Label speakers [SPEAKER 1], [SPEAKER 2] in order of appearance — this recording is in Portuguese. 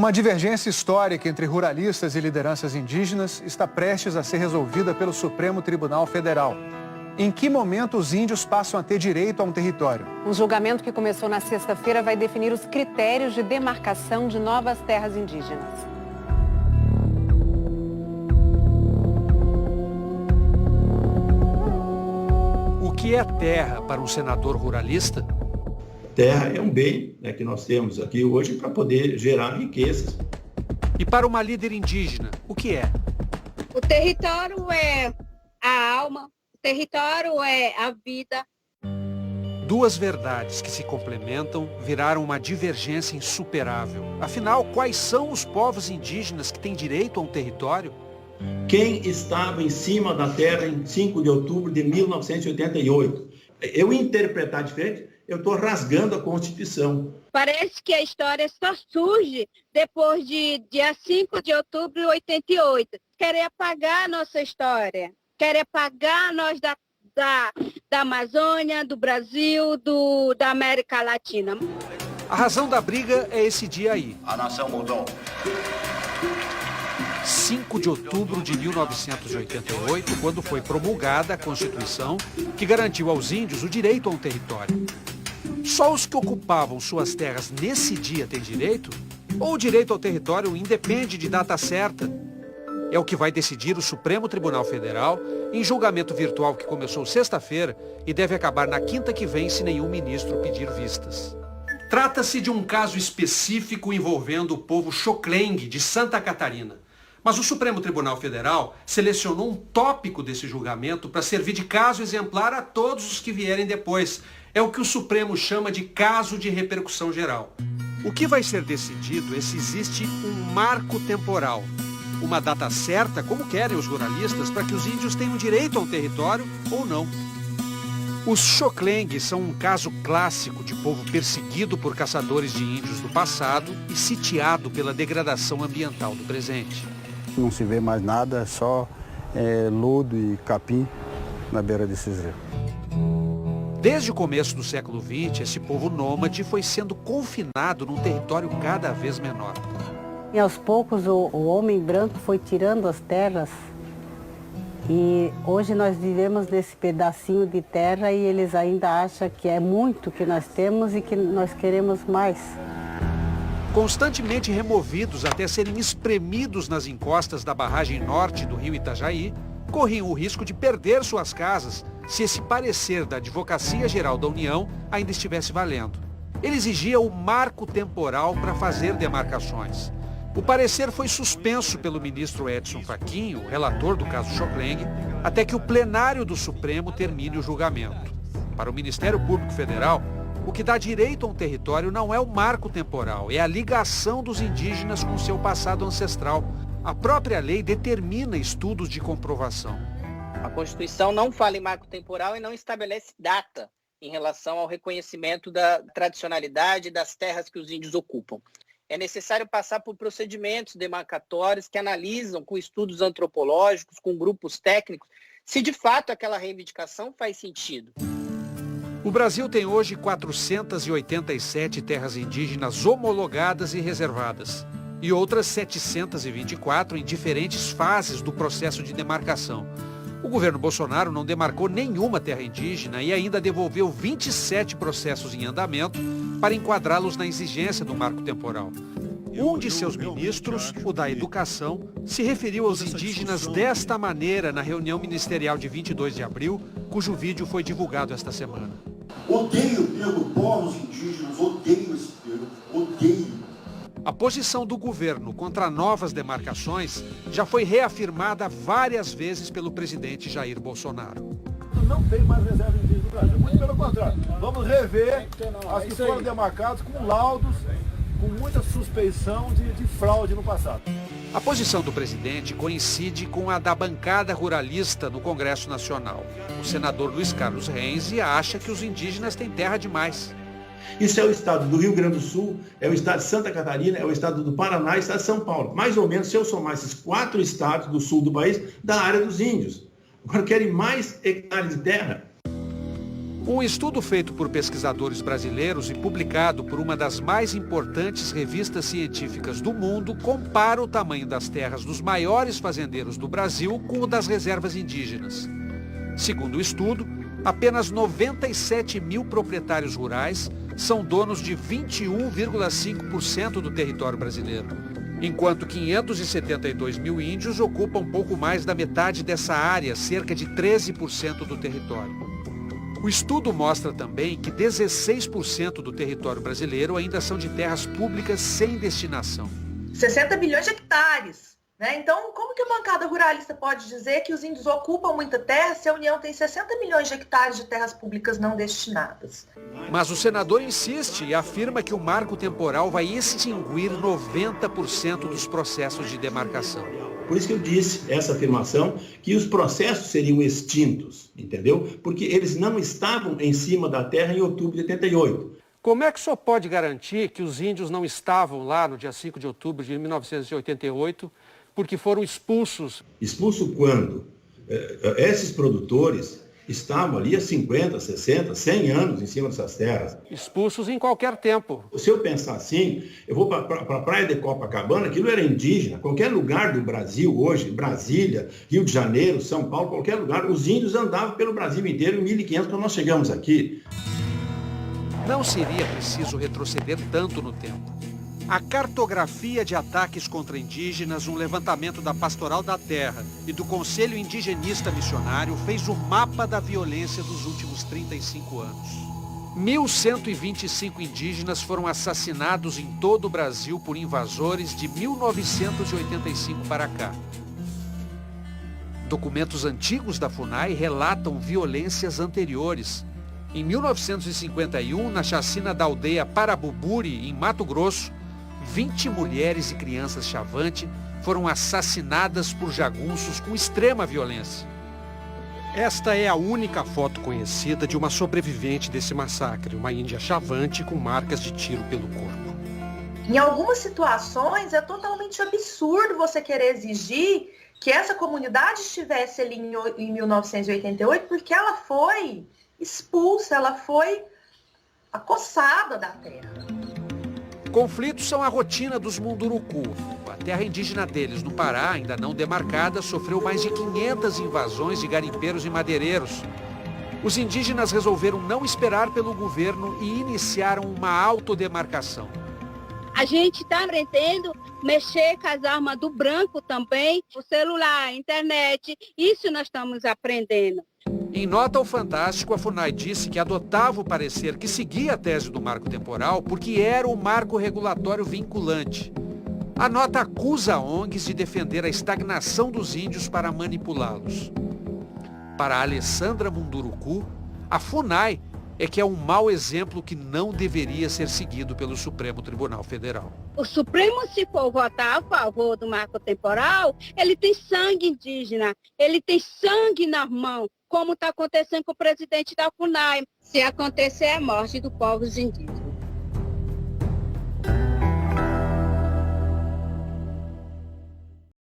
[SPEAKER 1] Uma divergência histórica entre ruralistas e lideranças indígenas está prestes a ser resolvida pelo Supremo Tribunal Federal. Em que momento os índios passam a ter direito a um território?
[SPEAKER 2] Um julgamento que começou na sexta-feira vai definir os critérios de demarcação de novas terras indígenas.
[SPEAKER 3] O que é terra para um senador ruralista?
[SPEAKER 4] Terra é um bem, né, que nós temos aqui hoje para poder gerar riquezas.
[SPEAKER 3] E para uma líder indígena, o que é?
[SPEAKER 5] O território é a alma, o território é a vida.
[SPEAKER 3] Duas verdades que se complementam viraram uma divergência insuperável. Afinal, quais são os povos indígenas que têm direito a um território?
[SPEAKER 4] Quem estava em cima da terra em 5 de outubro de 1988? Eu interpretar diferente, eu estou rasgando a Constituição.
[SPEAKER 5] Parece que a história só surge depois de dia 5 de outubro de 88. Querem apagar a nossa história, querem apagar nós da Amazônia, do Brasil, da América Latina.
[SPEAKER 3] A razão da briga é esse dia aí.
[SPEAKER 6] A nação mudou.
[SPEAKER 3] 5 de outubro de 1988, quando foi promulgada a Constituição que garantiu aos índios o direito a um território. Só os que ocupavam suas terras nesse dia têm direito? Ou o direito ao território independe de data certa? É o que vai decidir o Supremo Tribunal Federal em julgamento virtual que começou sexta-feira e deve acabar na quinta que vem se nenhum ministro pedir vistas. Trata-se de um caso específico envolvendo o povo Xoclengue de Santa Catarina. Mas o Supremo Tribunal Federal selecionou um tópico desse julgamento para servir de caso exemplar a todos os que vierem depois. É o que o Supremo chama de caso de repercussão geral. O que vai ser decidido é se existe um marco temporal, uma data certa, como querem os ruralistas, para que os índios tenham direito a um território ou não. Os Xoclengue são um caso clássico de povo perseguido por caçadores de índios do passado e sitiado pela degradação ambiental do presente.
[SPEAKER 7] Não se vê mais nada, só lodo e capim na beira desses rios.
[SPEAKER 3] Desde o começo do século XX, esse povo nômade foi sendo confinado num território cada vez menor.
[SPEAKER 8] E aos poucos o homem branco foi tirando as terras e hoje nós vivemos nesse pedacinho de terra e eles ainda acham que é muito que nós temos e que nós queremos mais.
[SPEAKER 3] Constantemente removidos até serem espremidos nas encostas da barragem norte do rio Itajaí, corriam o risco de perder suas casas se esse parecer da Advocacia Geral da União ainda estivesse valendo. Ele exigia o marco temporal para fazer demarcações. O parecer foi suspenso pelo ministro Edson Fachin, o relator do caso Xoclengue, até que o plenário do Supremo termine o julgamento. Para o Ministério Público Federal, o que dá direito a um território não é o marco temporal, é a ligação dos indígenas com seu passado ancestral. A própria lei determina estudos de comprovação.
[SPEAKER 9] A Constituição não fala em marco temporal e não estabelece data em relação ao reconhecimento da tradicionalidade das terras que os índios ocupam. É necessário passar por procedimentos demarcatórios que analisam com estudos antropológicos, com grupos técnicos, se de fato aquela reivindicação faz sentido.
[SPEAKER 3] O Brasil tem hoje 487 terras indígenas homologadas e reservadas, e outras 724 em diferentes fases do processo de demarcação. O governo Bolsonaro não demarcou nenhuma terra indígena e ainda devolveu 27 processos em andamento para enquadrá-los na exigência do marco temporal. Um de seus ministros, o da Educação, se referiu aos indígenas desta maneira na reunião ministerial de 22 de abril, cujo vídeo foi divulgado esta semana.
[SPEAKER 10] Odeio pelo povos indígenas, odeio esse termo, odeio.
[SPEAKER 3] A posição do governo contra novas demarcações já foi reafirmada várias vezes pelo presidente Jair Bolsonaro.
[SPEAKER 10] Não tem mais reserva indígena no Brasil, muito pelo contrário. Vamos rever as que foram demarcadas com laudos, com muita suspeição de fraude no passado.
[SPEAKER 3] A posição do presidente coincide com a da bancada ruralista no Congresso Nacional. O senador Luiz Carlos Reis acha que os indígenas têm terra demais.
[SPEAKER 4] Isso é o estado do Rio Grande do Sul, é o estado de Santa Catarina, é o estado do Paraná e o estado de São Paulo. Mais ou menos, se eu somar esses 4 estados do sul do país, da área dos índios. Agora querem mais hectares de terra.
[SPEAKER 3] Um estudo feito por pesquisadores brasileiros e publicado por uma das mais importantes revistas científicas do mundo compara o tamanho das terras dos maiores fazendeiros do Brasil com o das reservas indígenas. Segundo o estudo, apenas 97 mil proprietários rurais são donos de 21,5% do território brasileiro, enquanto 572 mil índios ocupam pouco mais da metade dessa área, cerca de 13% do território. O estudo mostra também que 16% do território brasileiro ainda são de terras públicas sem destinação.
[SPEAKER 6] 60 milhões de hectares, né? Então, como que a bancada ruralista pode dizer que os índios ocupam muita terra se a União tem 60 milhões de hectares de terras públicas não destinadas?
[SPEAKER 3] Mas o senador insiste e afirma que o marco temporal vai extinguir 90% dos processos de demarcação.
[SPEAKER 4] Por isso que eu disse essa afirmação, que os processos seriam extintos, entendeu? Porque eles não estavam em cima da terra em outubro de 88.
[SPEAKER 3] Como é que o senhor pode garantir que os índios não estavam lá no dia 5 de outubro de 1988 porque foram expulsos?
[SPEAKER 4] Expulso quando? Esses produtores estavam ali há 50, 60, 100 anos em cima dessas terras.
[SPEAKER 3] Expulsos em qualquer tempo.
[SPEAKER 4] Se eu pensar assim, eu vou para a praia de Copacabana, aquilo era indígena. Qualquer lugar do Brasil hoje, Brasília, Rio de Janeiro, São Paulo, qualquer lugar, os índios andavam pelo Brasil inteiro em 1500 quando nós chegamos aqui.
[SPEAKER 3] Não seria preciso retroceder tanto no tempo. A cartografia de ataques contra indígenas, um levantamento da Pastoral da Terra e do Conselho Indigenista Missionário fez o mapa da violência dos últimos 35 anos. 1.125 indígenas foram assassinados em todo o Brasil por invasores de 1985 para cá. Documentos antigos da FUNAI relatam violências anteriores. Em 1951, na chacina da aldeia Parabuburi, em Mato Grosso, 20 mulheres e crianças Chavante foram assassinadas por jagunços com extrema violência. Esta é a única foto conhecida de uma sobrevivente desse massacre, uma índia Chavante com marcas de tiro pelo corpo.
[SPEAKER 6] Em algumas situações é totalmente absurdo você querer exigir que essa comunidade estivesse ali em 1988, porque ela foi expulsa, ela foi acossada da terra.
[SPEAKER 3] Conflitos são a rotina dos Munduruku. A terra indígena deles, no Pará, ainda não demarcada, sofreu mais de 500 invasões de garimpeiros e madeireiros. Os indígenas resolveram não esperar pelo governo e iniciaram uma autodemarcação.
[SPEAKER 5] A gente está aprendendo a mexer com as armas do branco também, o celular, a internet, isso nós estamos aprendendo.
[SPEAKER 3] Em nota ao Fantástico, a FUNAI disse que adotava o parecer que seguia a tese do marco temporal porque era o marco regulatório vinculante. A nota acusa ONGs de defender a estagnação dos índios para manipulá-los. Para a Alessandra Munduruku, a FUNAI é que é um mau exemplo que não deveria ser seguido pelo Supremo Tribunal Federal.
[SPEAKER 5] O Supremo, se for votar a favor do marco temporal, ele tem sangue indígena, ele tem sangue nas mãos, como está acontecendo com o presidente da FUNAI. Se acontecer a morte dos povos indígenas.